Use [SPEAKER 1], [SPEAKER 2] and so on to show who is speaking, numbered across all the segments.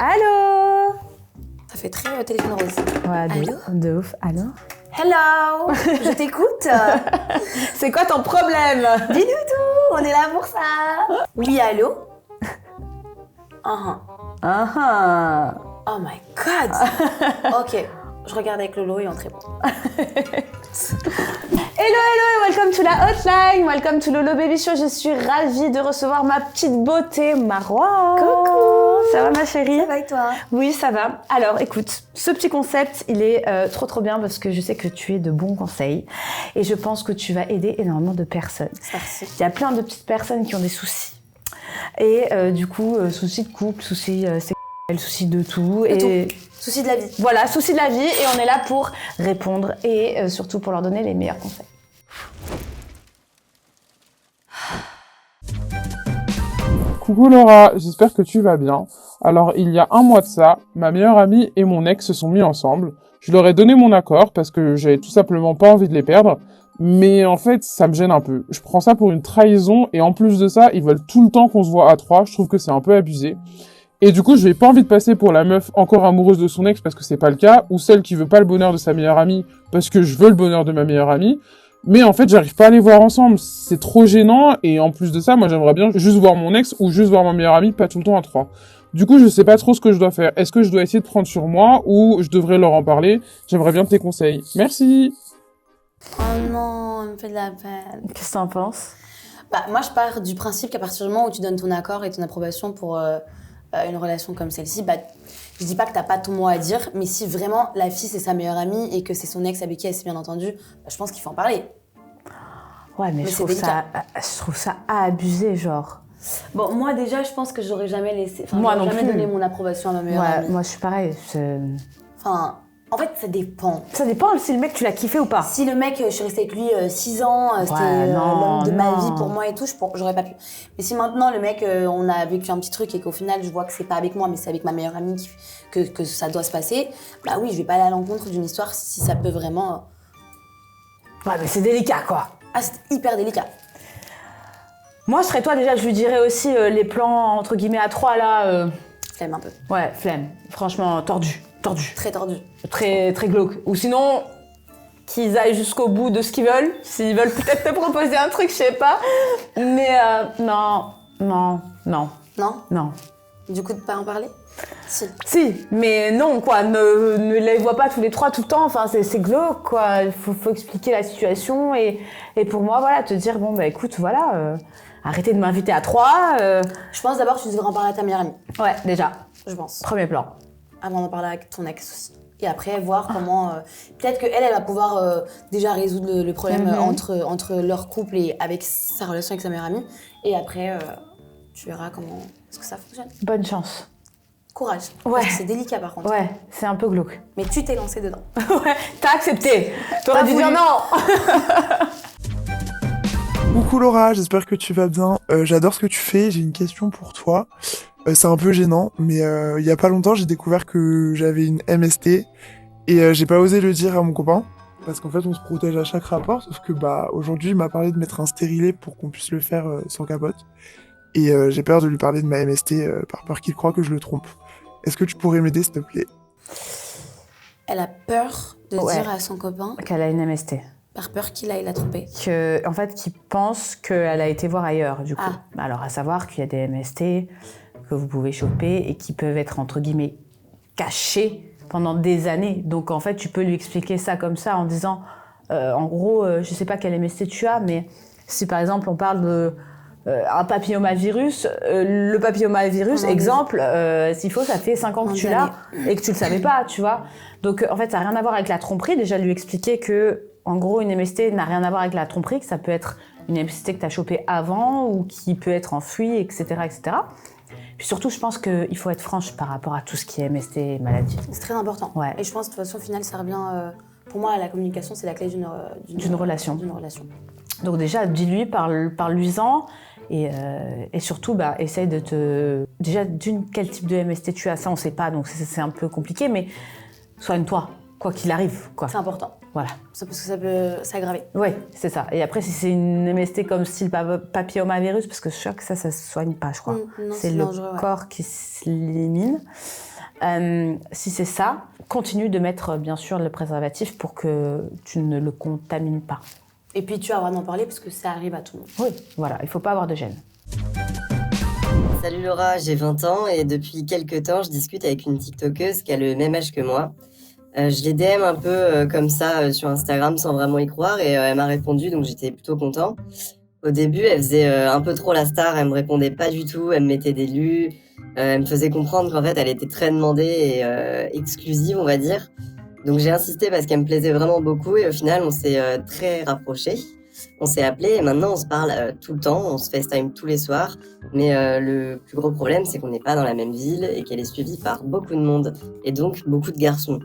[SPEAKER 1] Allô?
[SPEAKER 2] Ça fait très téléphone rose.
[SPEAKER 1] Ouais,
[SPEAKER 2] Allô?
[SPEAKER 1] de ouf. Allô?
[SPEAKER 2] Hello! Je t'écoute.
[SPEAKER 1] C'est quoi ton problème?
[SPEAKER 2] Dis-nous tout, on est là pour ça. Oui, allô? Oh my god! Ok, je regarde avec Lolo et on te répond.
[SPEAKER 1] Hello, et welcome to la hotline, welcome to Lolo Baby Show. Je suis ravie de recevoir ma petite beauté, Marwa.
[SPEAKER 2] Coucou!
[SPEAKER 1] Ça va ma chérie?
[SPEAKER 2] Ça va et toi?
[SPEAKER 1] Oui, ça va. Alors écoute, ce petit concept, il est trop bien parce que je sais que tu es de bons conseils et je pense que tu vas aider énormément de personnes.
[SPEAKER 2] Merci.
[SPEAKER 1] Il y a plein de petites personnes qui ont des soucis. Et du coup, soucis de couple, soucis sexuels, soucis de tout.
[SPEAKER 2] Soucis de la vie.
[SPEAKER 1] Voilà, soucis de la vie et on est là pour répondre et surtout pour leur donner les meilleurs conseils.
[SPEAKER 3] Coucou Laura, j'espère que tu vas bien. Alors, il y a un mois de ça, ma meilleure amie et mon ex se sont mis ensemble. Je leur ai donné mon accord parce que j'avais tout simplement pas envie de les perdre. Mais en fait, ça me gêne un peu. Je prends ça pour une trahison et en plus de ça, ils veulent tout le temps qu'on se voit à trois. Je trouve que c'est un peu abusé. Et du coup, je n'ai pas envie de passer pour la meuf encore amoureuse de son ex parce que c'est pas le cas, ou celle qui veut pas le bonheur de sa meilleure amie parce que je veux le bonheur de ma meilleure amie. Mais en fait, j'arrive pas à les voir ensemble. C'est trop gênant. Et en plus de ça, moi, j'aimerais bien juste voir mon ex ou juste voir ma meilleure amie, pas tout le temps à trois. Du coup, je sais pas trop ce que je dois faire. Est-ce que je dois essayer de prendre sur moi ou je devrais leur en parler? J'aimerais bien tes conseils. Merci.
[SPEAKER 2] Oh non, elle me fait de la peine.
[SPEAKER 1] Qu'est-ce que t'en penses?
[SPEAKER 2] Bah, moi, je pars du principe qu'à partir du moment où tu donnes ton accord et ton approbation pour une relation comme celle-ci, bah, je dis pas que t'as pas ton mot à dire, mais si vraiment la fille c'est sa meilleure amie et que c'est son ex avec qui elle s'est bien entendue, bah, je pense qu'il faut en parler.
[SPEAKER 1] Ouais, mais je trouve ça abusé, genre.
[SPEAKER 2] Bon, moi déjà, je pense que j'aurais jamais laissé,
[SPEAKER 1] Moi non
[SPEAKER 2] jamais
[SPEAKER 1] plus.
[SPEAKER 2] donné mon approbation à ma meilleure amie.
[SPEAKER 1] Moi je suis pareil.
[SPEAKER 2] Enfin, en fait, ça dépend.
[SPEAKER 1] Ça dépend si le mec tu l'as kiffé ou pas.
[SPEAKER 2] Si le mec, je suis restée avec lui 6 ans, c'était
[SPEAKER 1] non,
[SPEAKER 2] l'homme de ma
[SPEAKER 1] non.
[SPEAKER 2] vie pour moi et tout, j'aurais pas pu. Mais si maintenant le mec, on a vécu un petit truc et qu'au final je vois que c'est pas avec moi, mais c'est avec ma meilleure amie que ça doit se passer, bah oui, je vais pas aller à l'encontre d'une histoire si ça peut vraiment.
[SPEAKER 1] Ouais, mais c'est délicat quoi.
[SPEAKER 2] Ah, c'est hyper délicat.
[SPEAKER 1] Moi, je serais toi déjà, je lui dirais aussi les plans entre guillemets à trois là.
[SPEAKER 2] Flemme un peu.
[SPEAKER 1] Ouais, flemme. Franchement, tordu.
[SPEAKER 2] Très tordu.
[SPEAKER 1] Très glauque. Ou sinon, qu'ils aillent jusqu'au bout de ce qu'ils veulent. S'ils veulent peut-être te proposer un truc, je sais pas. Mais non.
[SPEAKER 2] Non? Du coup, de pas en parler?
[SPEAKER 1] Si, mais non quoi, ne les vois pas tous les trois tout le temps, enfin c'est glauque quoi, il faut expliquer la situation et pour moi voilà, te dire bon bah écoute voilà, arrêtez de m'inviter à trois.
[SPEAKER 2] Je pense d'abord que tu devrais en parler à ta meilleure amie.
[SPEAKER 1] Ouais, déjà.
[SPEAKER 2] Je pense.
[SPEAKER 1] Premier plan.
[SPEAKER 2] Avant d'en parler avec ton ex aussi. Et après, voir comment... peut-être qu'elle va pouvoir déjà résoudre le problème entre leur couple et avec sa relation avec sa meilleure amie. Et après, tu verras comment est-ce que ça fonctionne.
[SPEAKER 1] Bonne chance.
[SPEAKER 2] Courage.
[SPEAKER 1] Ouais.
[SPEAKER 2] Parce que c'est délicat par contre.
[SPEAKER 1] Ouais, c'est un peu glauque.
[SPEAKER 2] Mais tu t'es lancé dedans.
[SPEAKER 1] Ouais, t'as accepté. T'aurais dû dire non.
[SPEAKER 4] Coucou Laura, j'espère que tu vas bien. J'adore ce que tu fais, j'ai une question pour toi. C'est un peu gênant, mais il y a pas longtemps, j'ai découvert que j'avais une MST et j'ai pas osé le dire à mon copain parce qu'en fait, on se protège à chaque rapport, sauf que bah aujourd'hui, il m'a parlé de mettre un stérilet pour qu'on puisse le faire sans capote. Et j'ai peur de lui parler de ma MST par peur qu'il croie que je le trompe. Est-ce que tu pourrais m'aider, s'il te plaît?
[SPEAKER 2] Elle a peur de dire à son copain
[SPEAKER 1] Qu'elle a une MST.
[SPEAKER 2] par peur qu'il aille la tromper.
[SPEAKER 1] En fait, qu'il pense qu'elle a été voir ailleurs, du coup.
[SPEAKER 2] Ah.
[SPEAKER 1] Alors, à savoir qu'il y a des MST que vous pouvez choper et qui peuvent être, entre guillemets, cachés pendant des années. Donc, en fait, tu peux lui expliquer ça comme ça en disant, en gros, je sais pas quel MST tu as, mais si, par exemple, on parle de un papillomavirus, le papillomavirus, exemple, s'il faut, ça fait 5 ans que tu l'as et que tu le savais pas, tu vois. Donc, en fait, ça n'a rien à voir avec la tromperie. Déjà, lui expliquer que, en gros, une MST n'a rien à voir avec la tromperie, que ça peut être une MST que tu as chopée avant ou qui peut être enfouie, etc., etc. Puis surtout, je pense qu'il faut être franche par rapport à tout ce qui est MST et maladie.
[SPEAKER 2] C'est très important.
[SPEAKER 1] Ouais.
[SPEAKER 2] Et je pense, de toute façon, au final, ça revient... pour moi, la communication, c'est la clé
[SPEAKER 1] d'une relation.
[SPEAKER 2] D'une relation.
[SPEAKER 1] Donc déjà, dis-lui, parle-lui-en. Et surtout, bah, essaye de te... Déjà, quel type de MST tu as, ça on sait pas, donc c'est un peu compliqué, mais soigne-toi. quoi qu'il arrive, quoi.
[SPEAKER 2] C'est important.
[SPEAKER 1] Voilà.
[SPEAKER 2] C'est parce que ça peut s'aggraver.
[SPEAKER 1] Oui, c'est ça. Et après, si c'est une MST comme style papillomavirus, parce que je suis sûre que ça se soigne pas, je crois.
[SPEAKER 2] Non,
[SPEAKER 1] c'est le
[SPEAKER 2] dangereux,
[SPEAKER 1] corps qui s'élimine. Si c'est ça, continue de mettre bien sûr le préservatif pour que tu ne le contamines pas.
[SPEAKER 2] Et puis tu as le droit d'en parler parce que ça arrive à tout le monde.
[SPEAKER 1] Oui, voilà, il ne faut pas avoir de gêne.
[SPEAKER 5] Salut Laura, j'ai 20 ans et depuis quelques temps, je discute avec une TikTokeuse qui a le même âge que moi. Je l'ai DM un peu comme ça sur Instagram sans vraiment y croire et elle m'a répondu, donc j'étais plutôt content. Au début, elle faisait un peu trop la star, elle me répondait pas du tout, elle me mettait des lus, elle me faisait comprendre qu'en fait elle était très demandée et exclusive, on va dire. Donc j'ai insisté parce qu'elle me plaisait vraiment beaucoup et au final on s'est très rapprochés. On s'est appelés et maintenant on se parle tout le temps, on se FaceTime tous les soirs. Mais le plus gros problème c'est qu'on n'est pas dans la même ville et qu'elle est suivie par beaucoup de monde et donc beaucoup de garçons.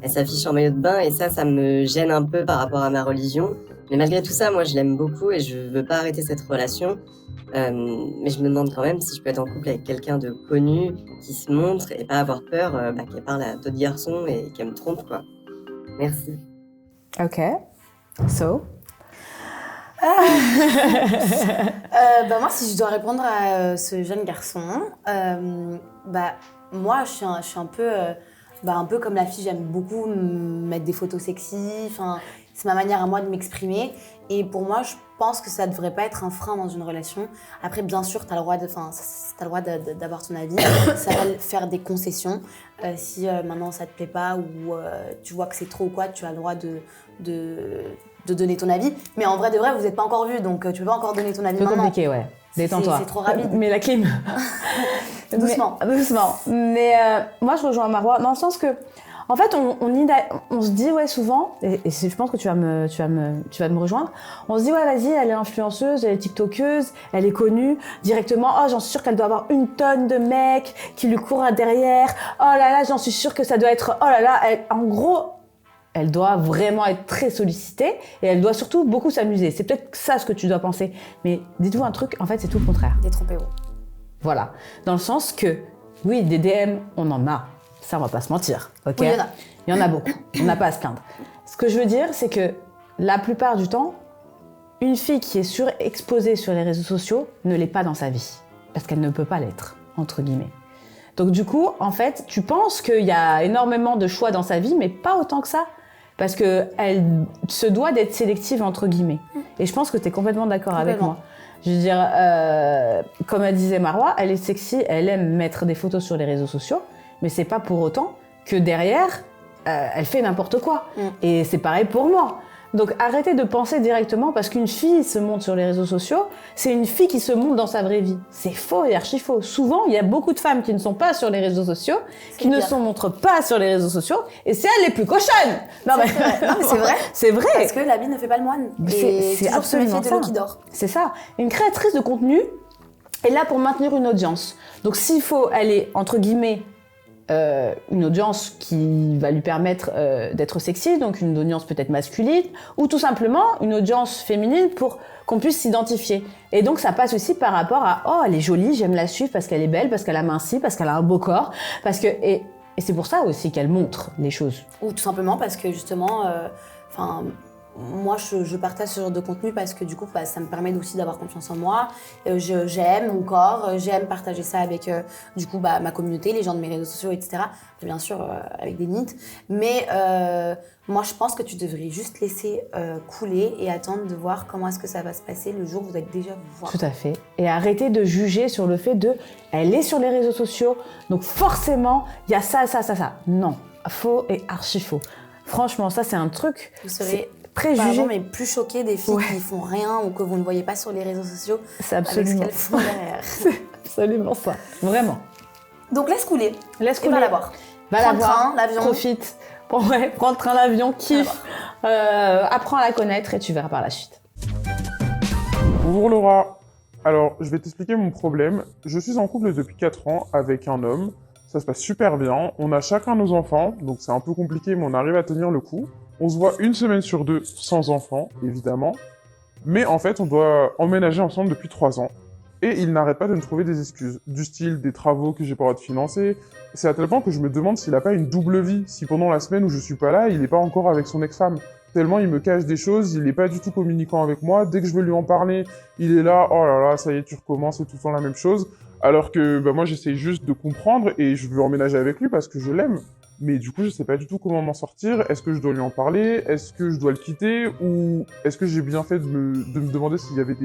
[SPEAKER 5] Elle s'affiche en maillot de bain et ça me gêne un peu par rapport à ma religion. Mais malgré tout ça, moi je l'aime beaucoup et je veux pas arrêter cette relation. Mais je me demande quand même si je peux être en couple avec quelqu'un de connu, qui se montre et pas avoir peur qu'elle parle à d'autres garçons et qu'elle me trompe, quoi. Merci.
[SPEAKER 1] Ok. So?
[SPEAKER 2] Moi, si je dois répondre à ce jeune garçon, moi, je suis un peu... un peu comme la fille, j'aime beaucoup mettre des photos sexy, c'est ma manière à moi de m'exprimer. Et pour moi, je pense que ça ne devrait pas être un frein dans une relation. Après, bien sûr, tu as le droit d'avoir ton avis, ça va faire des concessions. Si maintenant ça te plaît pas ou tu vois que c'est trop ou quoi, tu as le droit de donner ton avis. Mais en vrai de vrai, vous n'êtes pas encore vus, donc tu peux pas encore donner ton avis
[SPEAKER 1] C'est
[SPEAKER 2] maintenant.
[SPEAKER 1] compliqué, ouais. Détends-toi.
[SPEAKER 2] C'est trop rapide.
[SPEAKER 1] Mais la clim.
[SPEAKER 2] Doucement.
[SPEAKER 1] Doucement. Mais moi, je rejoins Marois dans le sens que, en fait, on se dit, ouais, souvent, et je pense que tu vas me rejoindre, on se dit, ouais, vas-y, elle est influenceuse, elle est tiktokeuse, elle est connue, directement, oh, j'en suis sûre qu'elle doit avoir une tonne de mecs qui lui courent derrière, oh là là, j'en suis sûre que ça doit être, oh là là, en gros, elle doit vraiment être très sollicitée et elle doit surtout beaucoup s'amuser. C'est peut-être ça ce que tu dois penser. Mais dites-vous un truc, en fait, c'est tout le contraire.
[SPEAKER 2] Détrompez-vous.
[SPEAKER 1] Voilà. Dans le sens que, oui, des DM, on en a. Ça, on va pas se mentir. Ok.
[SPEAKER 2] Oui, il y en a.
[SPEAKER 1] Il y en a beaucoup. On n'a pas à se plaindre. Ce que je veux dire, c'est que la plupart du temps, une fille qui est surexposée sur les réseaux sociaux ne l'est pas dans sa vie. Parce qu'elle ne peut pas l'être, entre guillemets. Donc du coup, en fait, tu penses qu'il y a énormément de choix dans sa vie, mais pas autant que ça. Parce qu'elle se doit d'être sélective, entre guillemets. Et je pense que tu es complètement d'accord avec moi. Je veux dire, comme elle disait Marois, elle est sexy, elle aime mettre des photos sur les réseaux sociaux, mais c'est pas pour autant que derrière, elle fait n'importe quoi. Et c'est pareil pour moi. Donc arrêtez de penser directement parce qu'une fille se montre sur les réseaux sociaux, c'est une fille qui se montre dans sa vraie vie. C'est faux et archi faux. Souvent, il y a beaucoup de femmes qui ne sont pas sur les réseaux sociaux, qui ne se montrent pas sur les réseaux sociaux, et c'est elles les plus cochonnes. Non mais
[SPEAKER 2] c'est vrai.
[SPEAKER 1] C'est vrai.
[SPEAKER 2] Parce que l'habit ne fait pas le moine.
[SPEAKER 1] C'est absolument
[SPEAKER 2] de
[SPEAKER 1] ça.
[SPEAKER 2] l'eau qui dort.
[SPEAKER 1] C'est ça. Une créatrice de contenu est là pour maintenir une audience. Donc s'il faut aller, entre guillemets, une audience qui va lui permettre d'être sexy, donc une audience peut-être masculine, ou tout simplement une audience féminine pour qu'on puisse s'identifier. Et donc ça passe aussi par rapport à « Oh, elle est jolie, j'aime la suivre parce qu'elle est belle, parce qu'elle a minci, parce qu'elle a un beau corps, parce que… » Et c'est pour ça aussi qu'elle montre les choses.
[SPEAKER 2] Ou tout simplement parce que justement, moi je partage ce genre de contenu parce que du coup ça me permet aussi d'avoir confiance en moi. J'aime mon corps, j'aime partager ça avec du coup ma communauté, les gens de mes réseaux sociaux, etc. Bien sûr avec des limites. Mais moi je pense que tu devrais juste laisser couler et attendre de voir comment est-ce que ça va se passer le jour où vous allez déjà vous voir.
[SPEAKER 1] Tout à fait. Et arrêter de juger sur le fait de « elle est sur les réseaux sociaux, donc forcément il y a ça, ça, ça, ça ». Non, faux et archi faux. Franchement, ça c'est un truc…
[SPEAKER 2] Vous serez
[SPEAKER 1] préjugé,
[SPEAKER 2] mais plus choqué des filles qui font rien ou que vous ne voyez pas sur les réseaux sociaux.
[SPEAKER 1] C'est absolument
[SPEAKER 2] avec ce qu'elles font derrière.
[SPEAKER 1] C'est absolument ça, vraiment.
[SPEAKER 2] Donc laisse couler.
[SPEAKER 1] Laisse couler.
[SPEAKER 2] Et va la voir.
[SPEAKER 1] Va
[SPEAKER 2] Prends
[SPEAKER 1] la
[SPEAKER 2] le
[SPEAKER 1] voir,
[SPEAKER 2] train, l'avion.
[SPEAKER 1] profite. Prends le train, l'avion, kiffe. Apprends à la connaître et tu verras par la suite.
[SPEAKER 3] Bonjour Laura. Alors, je vais t'expliquer mon problème. Je suis en couple depuis 4 ans avec un homme. Ça se passe super bien. On a chacun nos enfants, donc c'est un peu compliqué, mais on arrive à tenir le coup. On se voit 1 semaine sur 2 sans enfants, évidemment. Mais en fait, on doit emménager ensemble depuis 3 ans. Et il n'arrête pas de me trouver des excuses, du style des travaux que j'ai pas le droit de financer. C'est à tel point que je me demande s'il a pas une double vie, si pendant la semaine où je suis pas là, il est pas encore avec son ex-femme. Tellement il me cache des choses, il est pas du tout communicant avec moi. Dès que je veux lui en parler, il est là, oh là là, ça y est, tu recommences, c'est tout le temps la même chose. Alors que moi j'essaie juste de comprendre et je veux emménager avec lui parce que je l'aime. Mais du coup, je sais pas du tout comment m'en sortir. Est-ce que je dois lui en parler? Est-ce que je dois le quitter? Ou est-ce que j'ai bien fait de me demander s'il y avait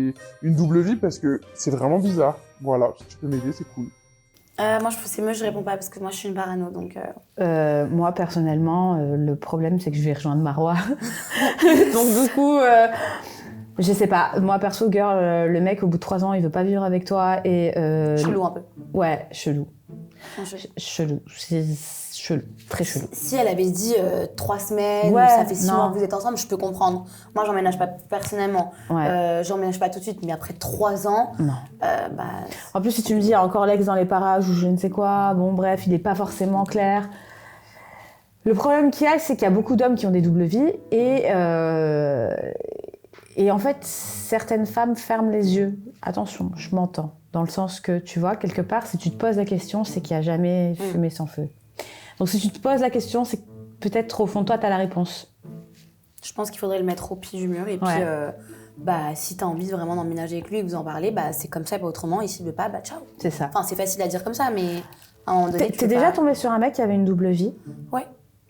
[SPEAKER 3] une double vie? Parce que c'est vraiment bizarre. Voilà, si tu peux m'aider, c'est cool.
[SPEAKER 2] Moi, c'est mieux, je réponds pas parce que moi, je suis une parano, donc...
[SPEAKER 1] Moi, personnellement, le problème, c'est que je vais rejoindre Marois. Donc, du coup, je sais pas. Moi, perso, girl, le mec, au bout de 3 ans, il veut pas vivre avec toi et...
[SPEAKER 2] Chelou un peu.
[SPEAKER 1] Ouais, chelou.
[SPEAKER 2] Franchement,
[SPEAKER 1] Chelou. C'est chelou. Très chelou.
[SPEAKER 2] Si elle avait dit 3 semaines,
[SPEAKER 1] Ouais,
[SPEAKER 2] ou ça fait 6
[SPEAKER 1] non.
[SPEAKER 2] mois que vous êtes ensemble, je peux comprendre. Moi, j'emménage pas personnellement.
[SPEAKER 1] Ouais.
[SPEAKER 2] J'emménage pas tout de suite, mais après 3 ans,
[SPEAKER 1] Non. En plus, si tu me dis, il y a encore l'ex dans les parages ou je ne sais quoi, bon, bref, il est pas forcément clair. Le problème qu'il y a, c'est qu'il y a beaucoup d'hommes qui ont des doubles vies et en fait, certaines femmes ferment les yeux. Attention, je m'entends. Dans le sens que, tu vois, quelque part, si tu te poses la question, c'est qu'il n'y a jamais fumée sans feu. Donc, si tu te poses la question, c'est que peut-être au fond de toi, tu as la réponse.
[SPEAKER 2] je pense qu'il faudrait le mettre au pied du mur. Et puis, si t'as envie vraiment d'emménager avec lui et que vous en parlez, c'est comme ça, pas autrement. Et s'il veut pas, ciao.
[SPEAKER 1] C'est ça.
[SPEAKER 2] Enfin, c'est facile à dire comme ça, mais à un moment donné,
[SPEAKER 1] T'es déjà tombée sur un mec qui avait une double vie?
[SPEAKER 2] Ouais.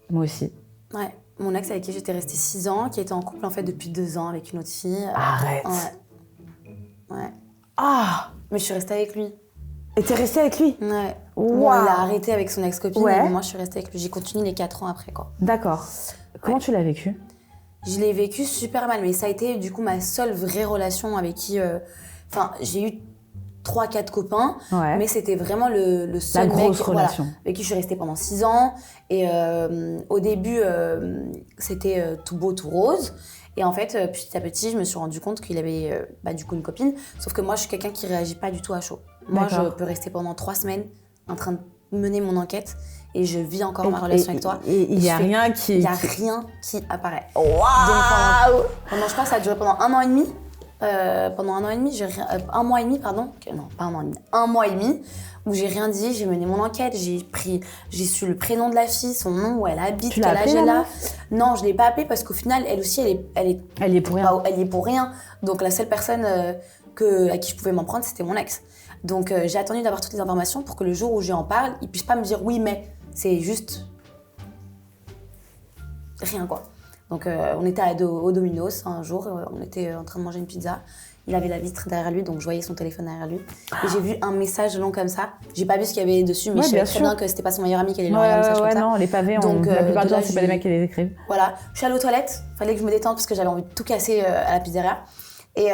[SPEAKER 1] Moi aussi.
[SPEAKER 2] Ouais. Mon ex avec qui j'étais restée 6 ans, qui était en couple en fait depuis 2 ans avec une autre fille.
[SPEAKER 1] Arrête.
[SPEAKER 2] Ouais.
[SPEAKER 1] Ah!
[SPEAKER 2] Mais je suis restée avec lui.
[SPEAKER 1] Et t'es restée avec lui?
[SPEAKER 2] Ouais.
[SPEAKER 1] Wow.
[SPEAKER 2] Bon, il a arrêté avec son ex-copine,
[SPEAKER 1] Ouais.
[SPEAKER 2] mais moi je suis restée avec lui. J'ai continué les 4 ans après, quoi.
[SPEAKER 1] D'accord. Comment tu l'as vécu?
[SPEAKER 2] Je l'ai vécu super mal, mais ça a été du coup ma seule vraie relation avec qui... j'ai eu 3-4 copains,
[SPEAKER 1] Ouais.
[SPEAKER 2] mais c'était vraiment le seul
[SPEAKER 1] La grosse
[SPEAKER 2] mec
[SPEAKER 1] relation.
[SPEAKER 2] avec qui je suis restée pendant 6 ans. Et au début, c'était tout beau, tout rose. Et en fait, petit à petit, je me suis rendu compte qu'il avait du coup une copine. Sauf que moi, je suis quelqu'un qui réagit pas du tout à chaud. Moi, je
[SPEAKER 1] D'accord.
[SPEAKER 2] peux rester pendant 3 semaines en train de mener mon enquête et je vis encore ma relation avec toi.
[SPEAKER 1] Et il n'y a rien
[SPEAKER 2] Il n'y a
[SPEAKER 1] qui...
[SPEAKER 2] rien qui apparaît.
[SPEAKER 1] Waouh!
[SPEAKER 2] Donc pendant, je crois que ça a duré pendant 1 an et demi. Pendant 1 an et demi, j'ai rien... 1 mois et demi, pardon. Non, pas 1 an et demi. 1 mois et demi où j'ai rien dit, j'ai mené mon enquête, j'ai su le prénom de la fille, son nom, où elle habite,
[SPEAKER 1] Tu l'as
[SPEAKER 2] quel âge
[SPEAKER 1] appelée,
[SPEAKER 2] elle
[SPEAKER 1] la
[SPEAKER 2] a.
[SPEAKER 1] meuf?
[SPEAKER 2] Non, je l'ai pas appelée parce qu'au final, elle aussi, elle
[SPEAKER 1] Elle y est pour rien.
[SPEAKER 2] elle y est pour rien. Donc la seule personne à qui je pouvais m'en prendre, c'était mon ex. Donc j'ai attendu d'avoir toutes les informations pour que le jour où je lui en parle, il puisse pas me dire oui, mais c'est juste rien, quoi. Donc on était au Domino's un jour, on était en train de manger une pizza. Il avait la vitre derrière lui, donc je voyais son téléphone derrière lui. Et j'ai vu un message long comme ça. J'ai pas vu ce qu'il y avait dessus, mais
[SPEAKER 1] Ouais,
[SPEAKER 2] je savais
[SPEAKER 1] bien
[SPEAKER 2] très
[SPEAKER 1] sûr.
[SPEAKER 2] bien que c'était pas son meilleur ami qui allait lui envoyer un message comme ça.
[SPEAKER 1] non, les pavés,
[SPEAKER 2] Donc,
[SPEAKER 1] la plupart
[SPEAKER 2] de
[SPEAKER 1] du temps,
[SPEAKER 2] là,
[SPEAKER 1] c'est pas des mecs qui les écrivent.
[SPEAKER 2] Voilà, je suis allée aux toilettes, fallait que je me détende parce que j'avais envie de tout casser à la pizzeria. Et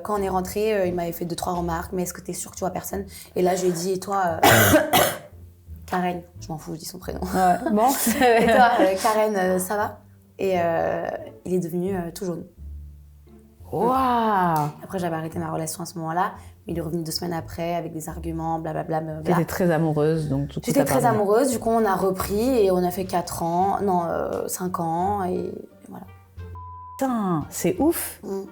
[SPEAKER 2] quand on est rentré, il m'avait fait 2-3 remarques, mais est-ce que t'es sûre que tu vois personne? Et là, je lui ai dit, et toi, Karen, je m'en fous, je dis son prénom.
[SPEAKER 1] Ouais. Bon,
[SPEAKER 2] Et toi, Karen, ça va? Et il est devenu tout jaune.
[SPEAKER 1] waouh!
[SPEAKER 2] Après, j'avais arrêté ma relation à ce moment-là. Il est revenu 2 semaines après avec des arguments, blablabla.
[SPEAKER 1] T'étais très amoureuse, donc du coup,
[SPEAKER 2] J'étais
[SPEAKER 1] t'as
[SPEAKER 2] très
[SPEAKER 1] pardonné.
[SPEAKER 2] amoureuse, du coup on a repris et on a fait 4 ans, non 5 ans et voilà.
[SPEAKER 1] Putain, c'est ouf!
[SPEAKER 2] Mm.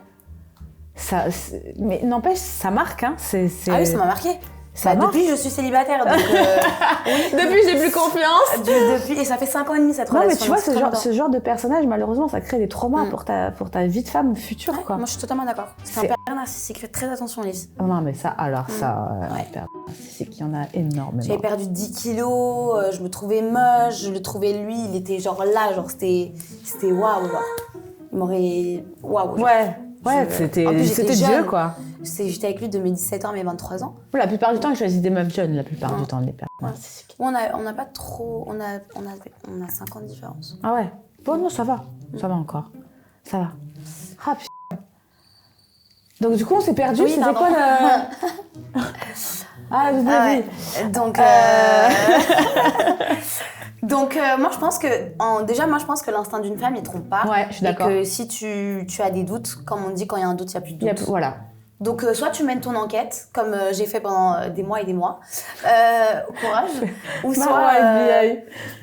[SPEAKER 1] Mais n'empêche, ça marque, hein?
[SPEAKER 2] Ah oui, ça m'a marqué.
[SPEAKER 1] Ça marque.
[SPEAKER 2] Depuis, je suis célibataire, donc
[SPEAKER 1] Depuis, j'ai plus confiance!
[SPEAKER 2] depuis, et ça fait 5 ans et demi cette
[SPEAKER 1] Non,
[SPEAKER 2] relation.
[SPEAKER 1] mais tu vois,
[SPEAKER 2] donc c'est très longtemps.
[SPEAKER 1] ce genre de personnage, malheureusement, ça crée des traumas
[SPEAKER 2] Mm.
[SPEAKER 1] pour ta vie de femme future,
[SPEAKER 2] Ouais,
[SPEAKER 1] quoi.
[SPEAKER 2] moi je suis totalement d'accord. C'est un
[SPEAKER 1] C'est-
[SPEAKER 2] père narcissique, faites très attention les filles.
[SPEAKER 1] Ah non, mais ça, alors, ça,
[SPEAKER 2] Ouais.
[SPEAKER 1] c'est qu'il y en a énormément.
[SPEAKER 2] J'avais perdu 10 kilos, je me trouvais moche, je le trouvais lui, il était genre là, genre c'était waouh, genre. Il m'aurait... Waouh. genre.
[SPEAKER 1] Ouais,
[SPEAKER 2] Je-
[SPEAKER 1] c'était
[SPEAKER 2] En plus, j'étais
[SPEAKER 1] Dieu,
[SPEAKER 2] jeune.
[SPEAKER 1] quoi.
[SPEAKER 2] J'étais avec lui de mes 17 ans à mes 23 ans.
[SPEAKER 1] La plupart du temps, ils choisissent des meufs jeunes, la plupart
[SPEAKER 2] Ouais.
[SPEAKER 1] du temps, les pères narcissiques.
[SPEAKER 2] On a pas trop... On a 5 ans de différence.
[SPEAKER 1] Ah ouais? Bon, non, ça va. Ça va encore. Ça va. Ah, putain. Donc, du coup, on s'est perdu.
[SPEAKER 2] Oui,
[SPEAKER 1] C'était
[SPEAKER 2] pardon.
[SPEAKER 1] quoi le... Ah, vas-y.
[SPEAKER 2] Ah ouais. Donc, moi je pense que l'instinct d'une femme il trompe pas.
[SPEAKER 1] Ouais, je suis
[SPEAKER 2] Et
[SPEAKER 1] d'accord.
[SPEAKER 2] que si tu as des doutes, comme on dit, quand il y a un doute, il n'y a plus de
[SPEAKER 1] Il y a-
[SPEAKER 2] doute.
[SPEAKER 1] Voilà.
[SPEAKER 2] Donc soit tu mènes ton enquête, comme j'ai fait pendant des mois et des mois, courage, ou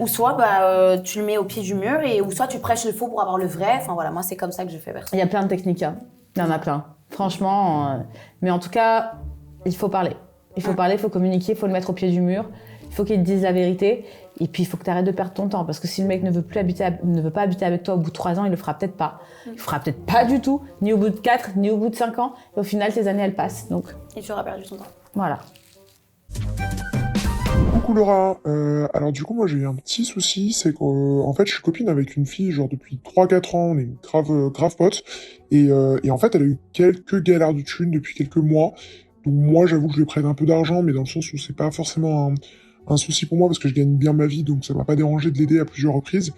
[SPEAKER 2] soit tu le mets au pied du mur, ou soit tu prêches le faux pour avoir le vrai. Enfin voilà, moi c'est comme ça que je fais perso.
[SPEAKER 1] Il y a plein de techniques. Hein. Il y en a plein. Franchement. Mais en tout cas, Il faut parler. Il faut parler, il faut communiquer, il faut le mettre au pied du mur. Il faut qu'il te dise la vérité. Et puis, il faut que tu arrêtes de perdre ton temps. Parce que si le mec ne veut pas habiter avec toi au bout de 3 ans, il le fera peut-être pas. Il le fera peut-être pas du tout, ni au bout de 4, ni au bout de 5 ans. Et au final, tes années, elles passent. Donc,
[SPEAKER 2] Et tu auras perdu ton temps.
[SPEAKER 1] voilà.
[SPEAKER 3] Coucou Laura, alors du coup moi j'ai eu un petit souci, c'est qu'en fait je suis copine avec une fille genre depuis 3-4 ans, on est grave potes, et en fait elle a eu quelques galères de thunes depuis quelques mois, donc moi j'avoue que je lui prête un peu d'argent, mais dans le sens où c'est pas forcément un souci pour moi parce que je gagne bien ma vie, donc ça m'a pas dérangé de l'aider à plusieurs reprises.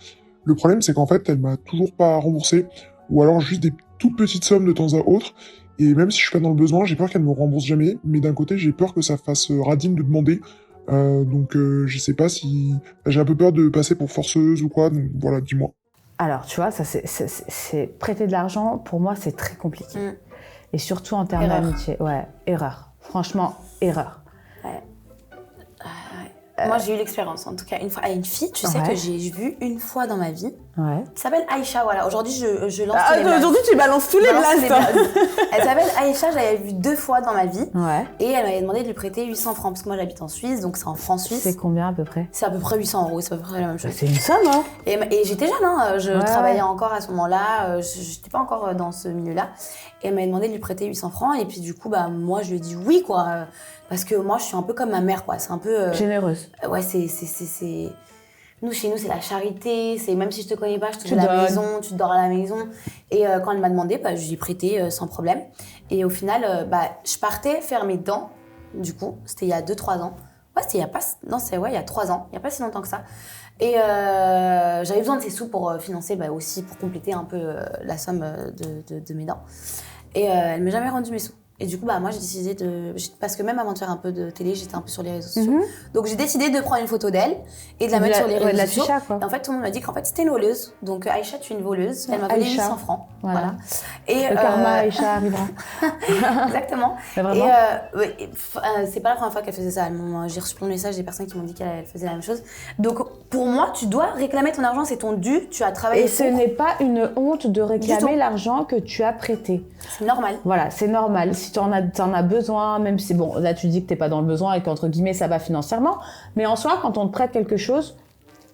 [SPEAKER 3] Le problème c'est qu'en fait elle m'a toujours pas remboursé, ou alors juste des toutes petites sommes de temps à autre, et même si je suis pas dans le besoin, j'ai peur qu'elle me rembourse jamais, mais d'un côté j'ai peur que ça fasse radine de demander. Donc je sais pas si j'ai un peu peur de passer pour forceuse ou quoi, donc voilà, dis-moi.
[SPEAKER 1] Alors, tu vois, ça, c'est prêter de l'argent, pour moi, c'est très compliqué. Et surtout en termes
[SPEAKER 2] Erreur.
[SPEAKER 1] d'amitié. Ouais, erreur. Franchement, erreur.
[SPEAKER 2] Moi, j'ai eu l'expérience, en tout cas, une fois, à une fille, tu sais,
[SPEAKER 1] Ouais.
[SPEAKER 2] que j'ai vue une fois dans ma vie,
[SPEAKER 1] Ouais.
[SPEAKER 2] qui s'appelle Aïcha, voilà. Aujourd'hui, je lance tous les meufs.
[SPEAKER 1] Aujourd'hui, tu balances tous les
[SPEAKER 2] Je lance
[SPEAKER 1] blasts.
[SPEAKER 2] les meufs. Elle s'appelle Aïcha, je l'avais vue 2 fois dans ma vie.
[SPEAKER 1] Ouais.
[SPEAKER 2] Et elle m'avait demandé de lui prêter 800 francs, parce que moi, j'habite en Suisse, donc c'est en francs suisses.
[SPEAKER 1] C'est combien à peu près?
[SPEAKER 2] C'est à peu près 800 €, c'est à peu près la même chose.
[SPEAKER 1] C'est une somme, hein?
[SPEAKER 2] Et j'étais jeune, hein, je
[SPEAKER 1] Ouais.
[SPEAKER 2] travaillais encore à ce moment-là, j'étais pas encore dans ce milieu-là. Et elle m'avait demandé de lui prêter 800 francs, et puis du coup, bah, moi, je lui ai dit oui, quoi. Parce que moi, je suis un peu comme ma mère, quoi. C'est un peu.
[SPEAKER 1] Généreuse.
[SPEAKER 2] Ouais, c'est. Nous, chez nous, c'est la charité, c'est même si je te connais pas, je te
[SPEAKER 1] Tu
[SPEAKER 2] fais la
[SPEAKER 1] donnes.
[SPEAKER 2] maison, tu te dors à la maison. Et quand elle m'a demandé, bah, je lui ai prêté sans problème. Et au final, bah, je partais faire mes dents, du coup, c'était il y a 2-3 ans. Ouais, c'était il y a pas. Non, c'est ouais, il y a 3 ans, il y a pas si longtemps que ça. Et j'avais besoin de ces sous pour financer, bah, aussi, pour compléter un peu la somme de mes dents. Et elle m'a jamais rendu mes sous. Et du coup, bah, moi, j'ai décidé parce que même avant de faire un peu de télé, j'étais un peu sur les réseaux sociaux. Donc, j'ai décidé de prendre une photo d'elle et de la mettre sur les
[SPEAKER 1] ouais, de
[SPEAKER 2] réseaux
[SPEAKER 1] la
[SPEAKER 2] sociaux.
[SPEAKER 1] ficha, quoi.
[SPEAKER 2] Et en fait, tout le monde m'a dit qu'en fait, c'était une voleuse. Donc, Aïcha, tu es une voleuse. Elle m'a volé
[SPEAKER 1] Aïcha.
[SPEAKER 2] 800 francs.
[SPEAKER 1] Voilà.
[SPEAKER 2] Et,
[SPEAKER 1] Le karma, Aïcha, arrivera.
[SPEAKER 2] Exactement.
[SPEAKER 1] Mais
[SPEAKER 2] Et
[SPEAKER 1] vraiment.
[SPEAKER 2] c'est pas la première fois qu'elle faisait ça. J'ai reçu plein de messages des personnes qui m'ont dit qu'elle faisait la même chose. Donc, pour moi, tu dois réclamer ton argent, c'est ton dû. Tu as travaillé
[SPEAKER 1] Et ce
[SPEAKER 2] pour.
[SPEAKER 1] n'est pas une honte de
[SPEAKER 2] Du
[SPEAKER 1] réclamer
[SPEAKER 2] tout.
[SPEAKER 1] l'argent que tu as prêté.
[SPEAKER 2] C'est normal.
[SPEAKER 1] Voilà, c'est normal. Si t'en as besoin, même si, bon, là tu dis que t'es pas dans le besoin et qu'entre guillemets ça va financièrement, mais en soi, quand on te prête quelque chose,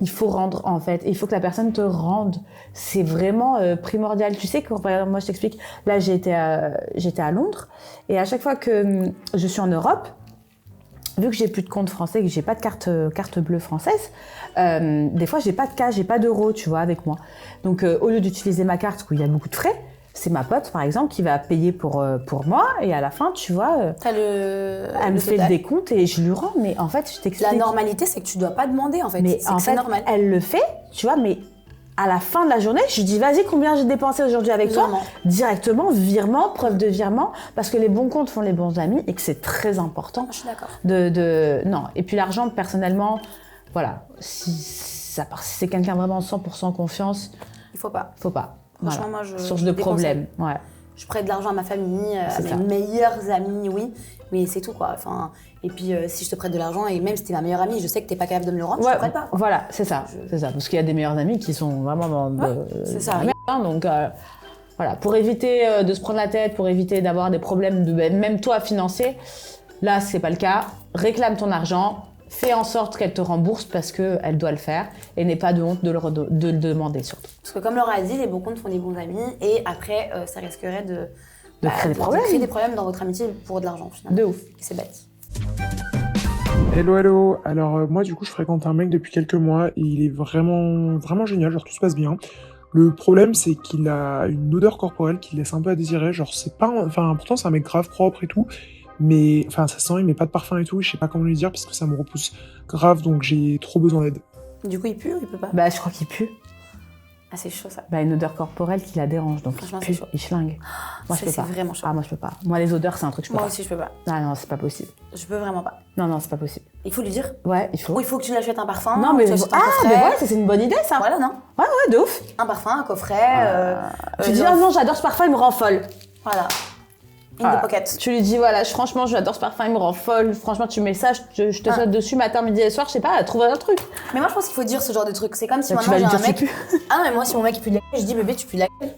[SPEAKER 1] il faut rendre en fait. Il faut que la personne te rende. C'est vraiment primordial. Tu sais que, par exemple, moi je t'explique, là j'étais à Londres et à chaque fois que je suis en Europe, vu que j'ai plus de compte français, que j'ai pas de carte bleue française, des fois j'ai pas de cash, j'ai pas d'euros, tu vois, avec moi. Donc au lieu d'utiliser ma carte où il y a beaucoup de frais, c'est ma pote par exemple qui va payer pour moi et à la fin, tu vois,
[SPEAKER 2] T'as
[SPEAKER 1] elle me fait le
[SPEAKER 2] total.
[SPEAKER 1] décompte et je lui rends. Mais en fait, je t'explique.
[SPEAKER 2] La normalité, c'est que tu dois pas demander, en fait.
[SPEAKER 1] Mais
[SPEAKER 2] C'est
[SPEAKER 1] en
[SPEAKER 2] que c'est
[SPEAKER 1] fait,
[SPEAKER 2] normal.
[SPEAKER 1] elle le fait, tu vois, mais à la fin de la journée, je lui dis vas-y, combien j'ai dépensé aujourd'hui avec toi?
[SPEAKER 2] Virement.
[SPEAKER 1] Directement, virement, preuve de virement, parce que les bons comptes font les bons amis et que c'est très important
[SPEAKER 2] Je suis d'accord.
[SPEAKER 1] non. Et puis l'argent, personnellement, voilà, si c'est quelqu'un vraiment 100% confiance,
[SPEAKER 2] Il faut pas.
[SPEAKER 1] faut pas.
[SPEAKER 2] Franchement,
[SPEAKER 1] Voilà.
[SPEAKER 2] moi, je
[SPEAKER 1] Source de
[SPEAKER 2] déconseille.
[SPEAKER 1] problème, ouais.
[SPEAKER 2] Je prête de l'argent à ma famille, à
[SPEAKER 1] C'est
[SPEAKER 2] mes
[SPEAKER 1] ça.
[SPEAKER 2] meilleurs amis, oui. Mais c'est tout, quoi. Enfin, et puis, si je te prête de l'argent, et même si t'es ma meilleure amie, je sais que t'es pas capable de me le rendre, je
[SPEAKER 1] Ouais,
[SPEAKER 2] te prête pas. Quoi.
[SPEAKER 1] voilà, c'est ça, c'est ça. Parce qu'il y a des meilleurs amis qui sont vraiment
[SPEAKER 2] c'est ça.
[SPEAKER 1] dans la merde, hein, donc voilà, pour éviter de se prendre la tête, pour éviter d'avoir des problèmes même toi financiers, là c'est pas le cas. Réclame ton argent, fais en sorte qu'elle te rembourse parce que elle doit le faire et n'aie pas de honte de le demander surtout.
[SPEAKER 2] Parce que comme Laura a dit, les bons comptes font des bons amis, et après, ça risquerait de
[SPEAKER 1] créer des problèmes.
[SPEAKER 2] de créer des problèmes dans votre amitié pour de l'argent, finalement.
[SPEAKER 1] De ouf.
[SPEAKER 2] Et c'est bête.
[SPEAKER 3] Hello. Alors moi du coup je fréquente un mec depuis quelques mois et il est vraiment génial, genre tout se passe bien. Le problème c'est qu'il a une odeur corporelle qui laisse un peu à désirer, genre c'est pas, enfin pourtant c'est un mec grave propre et tout, mais enfin ça sent, il met pas de parfum et tout, je sais pas comment lui dire parce que ça me repousse grave donc j'ai trop besoin d'aide.
[SPEAKER 2] Du coup, il pue ou il peut pas?
[SPEAKER 1] Bah je crois qu'il pue.
[SPEAKER 2] Ah, c'est chaud, ça.
[SPEAKER 1] Bah une odeur corporelle qui la dérange, donc il
[SPEAKER 2] Franchement,
[SPEAKER 1] pue,
[SPEAKER 2] c'est chaud.
[SPEAKER 1] il schlingue. Moi je peux
[SPEAKER 2] C'est
[SPEAKER 1] pas.
[SPEAKER 2] vraiment chaud.
[SPEAKER 1] Ah moi je peux pas. Moi les odeurs c'est un truc que je peux
[SPEAKER 2] Moi
[SPEAKER 1] pas.
[SPEAKER 2] aussi, je peux pas.
[SPEAKER 1] Ah non c'est pas possible.
[SPEAKER 2] Je peux vraiment pas.
[SPEAKER 1] Non c'est pas possible.
[SPEAKER 2] Il faut lui dire.
[SPEAKER 1] Ouais il faut.
[SPEAKER 2] Ou il faut que tu lui achètes un parfum.
[SPEAKER 1] Non mais
[SPEAKER 2] tu achètes un
[SPEAKER 1] ah
[SPEAKER 2] coffret.
[SPEAKER 1] mais voilà c'est une bonne idée ça.
[SPEAKER 2] Voilà, non?
[SPEAKER 1] Ouais de ouf.
[SPEAKER 2] Un parfum, un coffret.
[SPEAKER 1] Tu dis
[SPEAKER 2] genre-
[SPEAKER 1] ah non j'adore ce parfum il me rend folle.
[SPEAKER 2] Voilà. In
[SPEAKER 1] Voilà.
[SPEAKER 2] the pocket.
[SPEAKER 1] Tu lui dis voilà franchement j'adore ce parfum il me rend folle. Franchement tu mets ça je te saute dessus matin midi et soir je sais pas trouve un truc.
[SPEAKER 2] Mais moi, je pense qu'il faut dire ce genre de truc. C'est comme si
[SPEAKER 1] Bah, tu
[SPEAKER 2] maintenant
[SPEAKER 1] vas
[SPEAKER 2] j'ai
[SPEAKER 1] lui
[SPEAKER 2] un
[SPEAKER 1] dire,
[SPEAKER 2] mec.
[SPEAKER 1] tu
[SPEAKER 2] Ah non, mais moi, si mon mec il pue de la gueule, je dis bébé, tu pues de la gueule.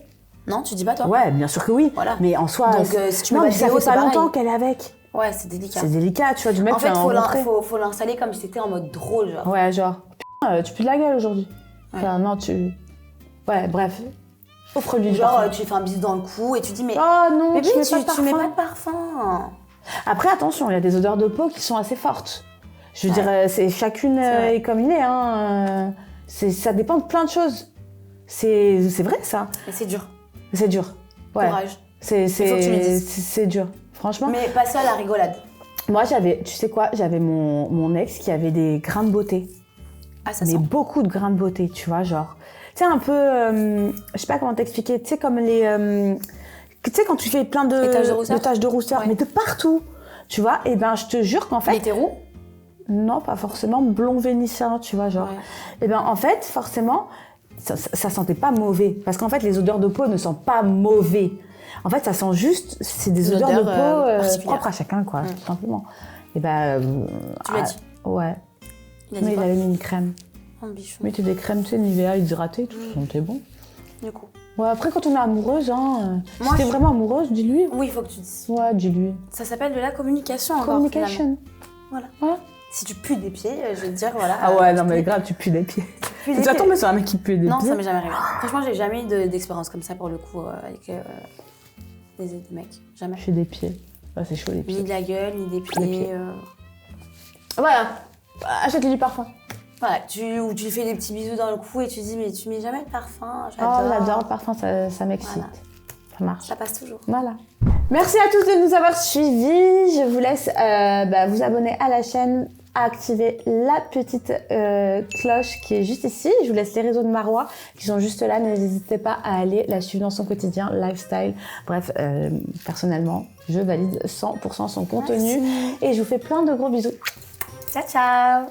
[SPEAKER 2] Non, tu dis pas toi.
[SPEAKER 1] Ouais bien sûr que oui.
[SPEAKER 2] Voilà.
[SPEAKER 1] Mais en soi
[SPEAKER 2] Donc, si tu mets
[SPEAKER 1] non
[SPEAKER 2] pas
[SPEAKER 1] mais
[SPEAKER 2] de
[SPEAKER 1] ça
[SPEAKER 2] déo,
[SPEAKER 1] fait
[SPEAKER 2] c'est
[SPEAKER 1] pas
[SPEAKER 2] pareil.
[SPEAKER 1] longtemps qu'elle est avec.
[SPEAKER 2] Ouais, c'est délicat.
[SPEAKER 1] C'est délicat, tu vois, du mec
[SPEAKER 2] En fait,
[SPEAKER 1] rencontrer.
[SPEAKER 2] faut l'installer comme si t'étais en mode drôle, genre.
[SPEAKER 1] Ouais, genre, putain, tu pues de la gueule aujourd'hui.
[SPEAKER 2] Ouais.
[SPEAKER 1] Enfin, non, Ouais, bref. Offre-lui du
[SPEAKER 2] Genre,
[SPEAKER 1] parfum.
[SPEAKER 2] tu lui fais un bisou dans le cou et tu dis, mais.
[SPEAKER 1] Oh non,
[SPEAKER 2] Bébé,
[SPEAKER 1] tu mets pas de
[SPEAKER 2] tu mets
[SPEAKER 1] parfum.
[SPEAKER 2] pas de parfum.
[SPEAKER 1] Après, attention, il y a des odeurs de peau qui sont assez fortes. Je veux
[SPEAKER 2] Ouais.
[SPEAKER 1] dire, c'est chacune
[SPEAKER 2] vrai.
[SPEAKER 1] est comme il est. Hein. Ça dépend de plein de choses. C'est vrai, ça.
[SPEAKER 2] Et c'est dur.
[SPEAKER 1] C'est dur. Ouais.
[SPEAKER 2] Courage.
[SPEAKER 1] C'est
[SPEAKER 2] Il faut que tu lui dises.
[SPEAKER 1] c'est dur. Franchement.
[SPEAKER 2] Mais pas ça à la rigolade.
[SPEAKER 1] Moi, tu sais quoi, j'avais mon ex qui avait des grains de beauté.
[SPEAKER 2] Ah, ça
[SPEAKER 1] Mais
[SPEAKER 2] sent.
[SPEAKER 1] beaucoup de grains de beauté, tu vois, genre. Tu sais, un peu. Je sais pas comment t'expliquer. Tu sais, comme les. Tu sais, quand tu fais plein
[SPEAKER 2] Les taches de rousseur
[SPEAKER 1] taches de rousseur,
[SPEAKER 2] Ouais.
[SPEAKER 1] mais de partout. Tu vois, et ben, je te jure qu'en fait.
[SPEAKER 2] Il était roux.
[SPEAKER 1] Non, pas forcément blond vénitien, tu vois, genre.
[SPEAKER 2] Ouais.
[SPEAKER 1] Et ben, en fait, forcément, ça sentait pas mauvais. Parce qu'en fait, les odeurs de peau ne sentent pas mauvais. En fait, ça sent juste. C'est des
[SPEAKER 2] Des
[SPEAKER 1] odeurs de
[SPEAKER 2] odeurs,
[SPEAKER 1] peau
[SPEAKER 2] particulières.
[SPEAKER 1] propres à chacun, quoi, tout simplement. Et ben.
[SPEAKER 2] Tu l'as dit.
[SPEAKER 1] Ouais.
[SPEAKER 2] Il a
[SPEAKER 1] Mais
[SPEAKER 2] dit
[SPEAKER 1] il
[SPEAKER 2] quoi
[SPEAKER 1] avait mis une crème.
[SPEAKER 2] Oh, bichou.
[SPEAKER 1] Mettez des crèmes, tu sais, Nivea hydratée, tout, ça sentait bon.
[SPEAKER 2] Du coup.
[SPEAKER 1] Ouais, après, quand on est amoureuse, hein,
[SPEAKER 2] Moi,
[SPEAKER 1] si t'es
[SPEAKER 2] je-
[SPEAKER 1] vraiment amoureuse, dis-lui.
[SPEAKER 2] Oui, il faut que tu dises.
[SPEAKER 1] Ouais, dis-lui.
[SPEAKER 2] Ça s'appelle de la communication encore, finalement.
[SPEAKER 1] Communication.
[SPEAKER 2] Voilà.
[SPEAKER 1] Ouais.
[SPEAKER 2] Si tu pues des pieds, je vais te dire, voilà.
[SPEAKER 1] Ah ouais,
[SPEAKER 2] tu
[SPEAKER 1] non, mais
[SPEAKER 2] pues-
[SPEAKER 1] grave, tu pues des pieds.
[SPEAKER 2] pues
[SPEAKER 1] Tu
[SPEAKER 2] des
[SPEAKER 1] vas
[SPEAKER 2] pieds.
[SPEAKER 1] tomber sur un mec qui pue des
[SPEAKER 2] Non,
[SPEAKER 1] pieds.
[SPEAKER 2] ça m'est jamais arrivé. Franchement, j'ai jamais eu d'expérience comme ça pour le coup avec des mecs. Jamais.
[SPEAKER 1] Je fais des pieds. Ah, c'est chaud, les pieds.
[SPEAKER 2] Ni de la gueule, ni des pieds.
[SPEAKER 1] Les pieds. Voilà. Achète-lui du parfum.
[SPEAKER 2] Voilà, ou tu lui fais des petits bisous dans le cou et tu dis, mais tu mets jamais de parfum.
[SPEAKER 1] Oh, j'adore le parfum, ça m'excite.
[SPEAKER 2] Voilà.
[SPEAKER 1] Ça marche.
[SPEAKER 2] Ça passe toujours.
[SPEAKER 1] Voilà. Merci à tous de nous avoir suivis. Je vous laisse vous abonner à la chaîne, activer la petite cloche qui est juste ici. Je vous laisse les réseaux de Marois qui sont juste là. N'hésitez pas à aller la suivre dans son quotidien, lifestyle. Bref, personnellement, je valide 100% son contenu.
[SPEAKER 2] Merci.
[SPEAKER 1] Et je vous fais plein de gros bisous.
[SPEAKER 2] Ciao, ciao.